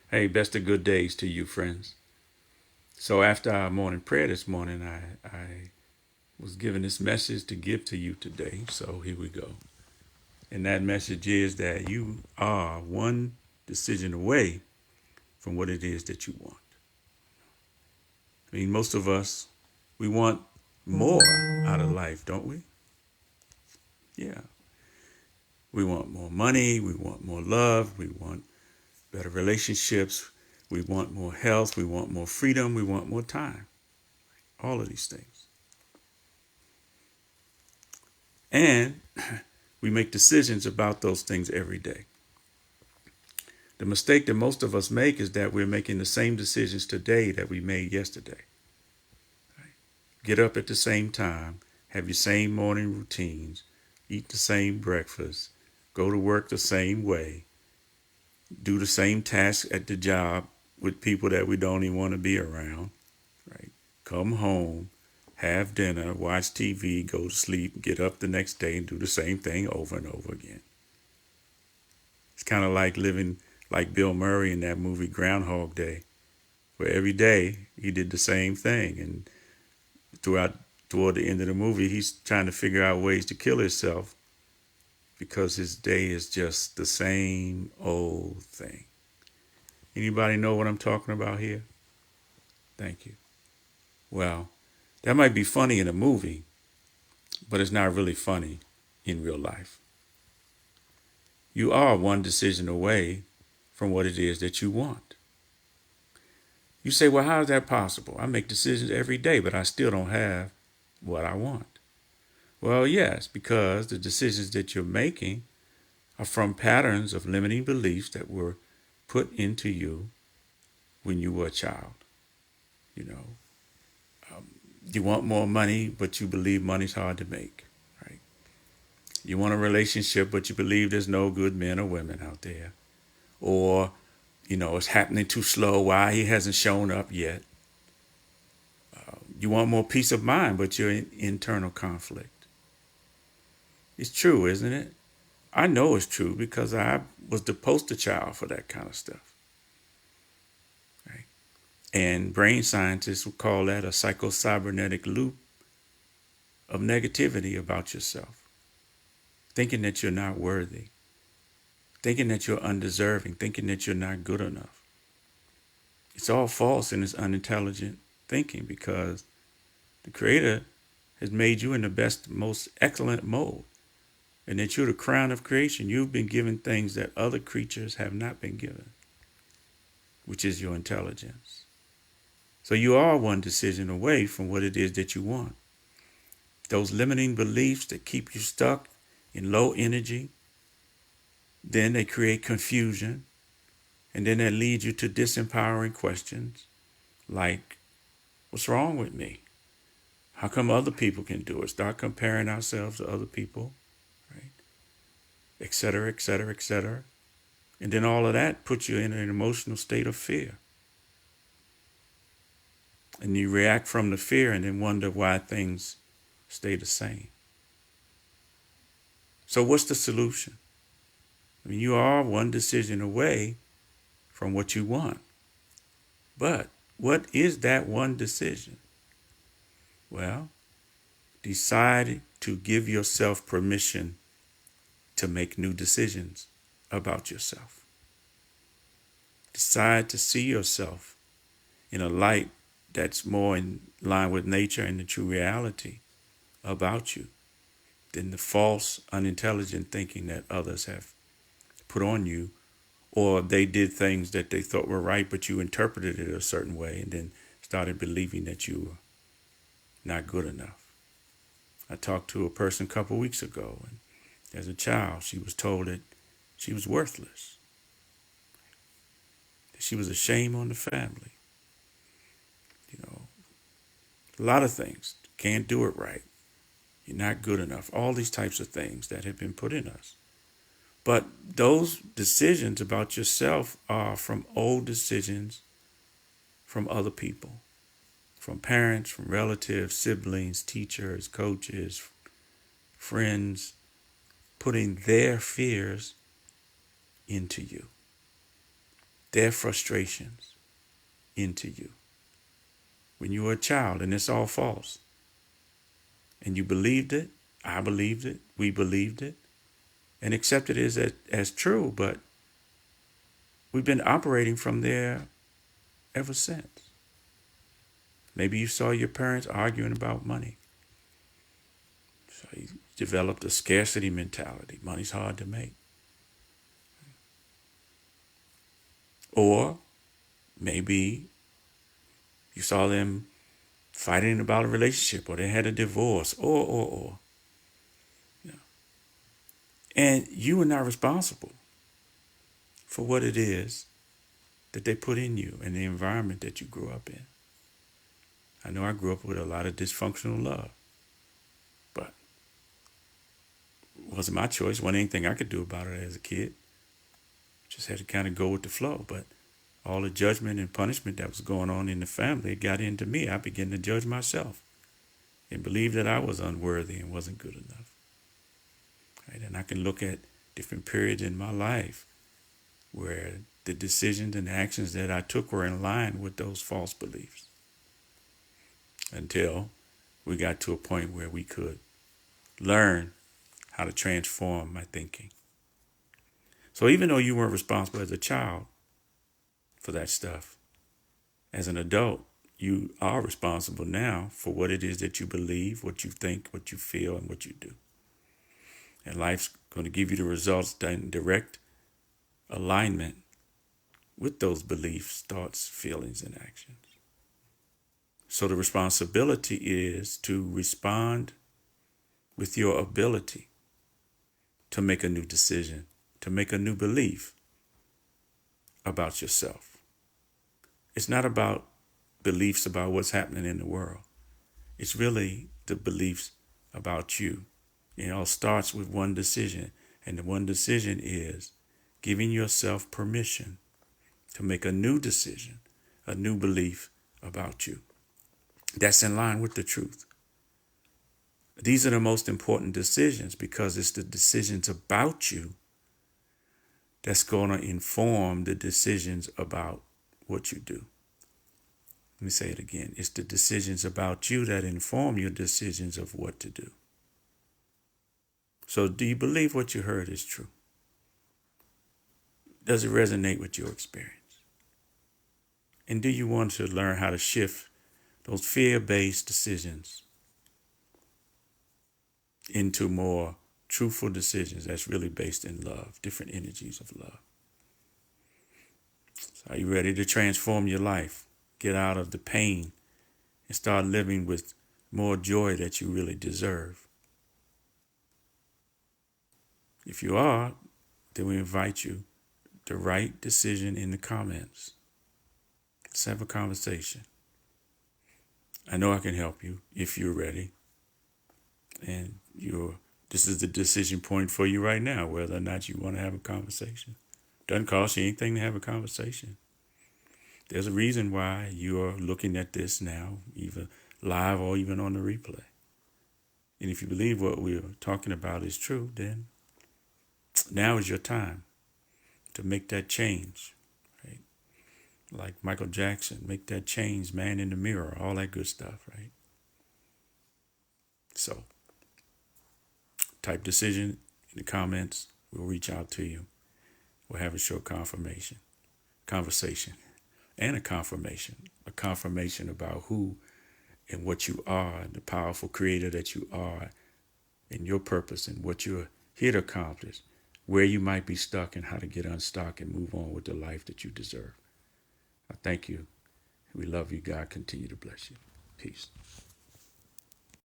Hey, best of good days to you, friends. So after our morning prayer this morning, I was given this message to give to you today. So here we go. And that message is that you are one decision away from what it is that you want. I mean, most of us, we want more out of life, don't we? Yeah. We want more money. We want more love. We want better relationships. We want more health. We want more freedom. We want more time. All of these things. And we make decisions about those things every day. The mistake that most of us make is that we're making the same decisions today that we made yesterday. Get up at the same time, have your same morning routines, eat the same breakfast, go to work the same way, do the same tasks at the job with people that we don't even want to be around, right? Come home, have dinner, watch TV, go to sleep, get up the next day and do the same thing over and over again. It's kind of like living like Bill Murray in that movie Groundhog Day, where every day he did the same thing. And throughout toward the end of the movie, he's trying to figure out ways to kill himself because his day is just the same old thing. Anybody know what I'm talking about here? Thank you. Well, that might be funny in a movie, but it's not really funny in real life. You are one decision away from what it is that you want. You say, well, how is that possible? I make decisions every day, but I still don't have what I want. Well, yes, because the decisions that you're making are from patterns of limiting beliefs that were put into you when you were a child. You know, you want more money, but you believe money's hard to make, right? You want a relationship, but you believe there's no good men or women out there. Or, it's happening too slow. Why he hasn't shown up yet? You want more peace of mind, but you're in internal conflict. It's true, isn't it? I know it's true because I was the poster child for that kind of stuff. Right? And brain scientists would call that a psychocybernetic loop of negativity about yourself. Thinking that you're not worthy. Thinking that you're undeserving. Thinking that you're not good enough. It's all false and it's unintelligent thinking because the Creator has made you in the best, most excellent mode. And that you're the crown of creation. You've been given things that other creatures have not been given, which is your intelligence. So you are one decision away from what it is that you want. Those limiting beliefs that keep you stuck in low energy, then they create confusion, and then that leads you to disempowering questions like, what's wrong with me? How come other people can do it? Start comparing ourselves to other people, right? Et cetera, et cetera, et cetera. And then all of that puts you in an emotional state of fear. And you react from the fear and then wonder why things stay the same. So what's the solution? I mean, you are one decision away from what you want. But what is that one decision? Well, decide to give yourself permission to make new decisions about yourself. Decide to see yourself in a light that's more in line with nature and the true reality about you than the false, unintelligent thinking that others have put on you, or they did things that they thought were right, but you interpreted it a certain way and then started believing that you were not good enough. I talked to a person a couple weeks ago, and as a child, she was told that she was worthless, that she was a shame on the family. A lot of things. Can't do it right. You're not good enough. All these types of things that have been put in us. But those decisions about yourself are from old decisions from other people, from parents, from relatives, siblings, teachers, coaches, friends, putting their fears into you. their frustrations into you. When you were a child and it's all false, and you believed it, I believed it, we believed it, and accepted it as true, but we've been operating from there ever since. Maybe you saw your parents arguing about money. So you developed a scarcity mentality. Money's hard to make. Or maybe you saw them fighting about a relationship, or they had a divorce, or. You know. And you are not responsible for what it is that they put in you and the environment that you grew up in. I know I grew up with a lot of dysfunctional love, but it wasn't my choice. Wasn't anything I could do about it as a kid. Just had to kind of go with the flow. But all the judgment and punishment that was going on in the family, it got into me. I began to judge myself and believe that I was unworthy and wasn't good enough. Right? And I can look at different periods in my life where the decisions and actions that I took were in line with those false beliefs, until we got to a point where we could learn how to transform my thinking. So even though you weren't responsible as a child for that stuff, as an adult, you are responsible now for what it is that you believe, what you think, what you feel, and what you do. And life's going to give you the results in direct alignment with those beliefs, thoughts, feelings, and actions. So the responsibility is to respond with your ability to make a new decision, to make a new belief about yourself. It's not about beliefs about what's happening in the world. It's really the beliefs about you. It all starts with one decision, and the one decision is giving yourself permission to make a new decision, a new belief about you. That's in line with the truth. These are the most important decisions because it's the decisions about you that's going to inform the decisions about what you do. Let me say it again. It's the decisions about you that inform your decisions of what to do. So do you believe what you heard is true? Does it resonate with your experience? And do you want to learn how to shift those fear-based decisions into more truthful decisions that's really based in love, different energies of love? So are you ready to transform your life? Get out of the pain and start living with more joy that you really deserve? If you are, then we invite you to write decision in the comments. Let's have a conversation. I know I can help you if you're ready. And this is the decision point for you right now, whether or not you want to have a conversation. Doesn't cost you anything to have a conversation. There's a reason why you're looking at this now, either live or even on the replay. And if you believe what we're talking about is true, then now is your time to make that change. Right? Like Michael Jackson, make that change, man in the mirror, all that good stuff, right? So, type decision in the comments. We'll reach out to you. We'll have a short conversation, and a confirmation about who and what you are, the powerful creator that you are, and your purpose and what you're here to accomplish, where you might be stuck and how to get unstuck and move on with the life that you deserve. I thank you. We love you. God continue to bless you. Peace.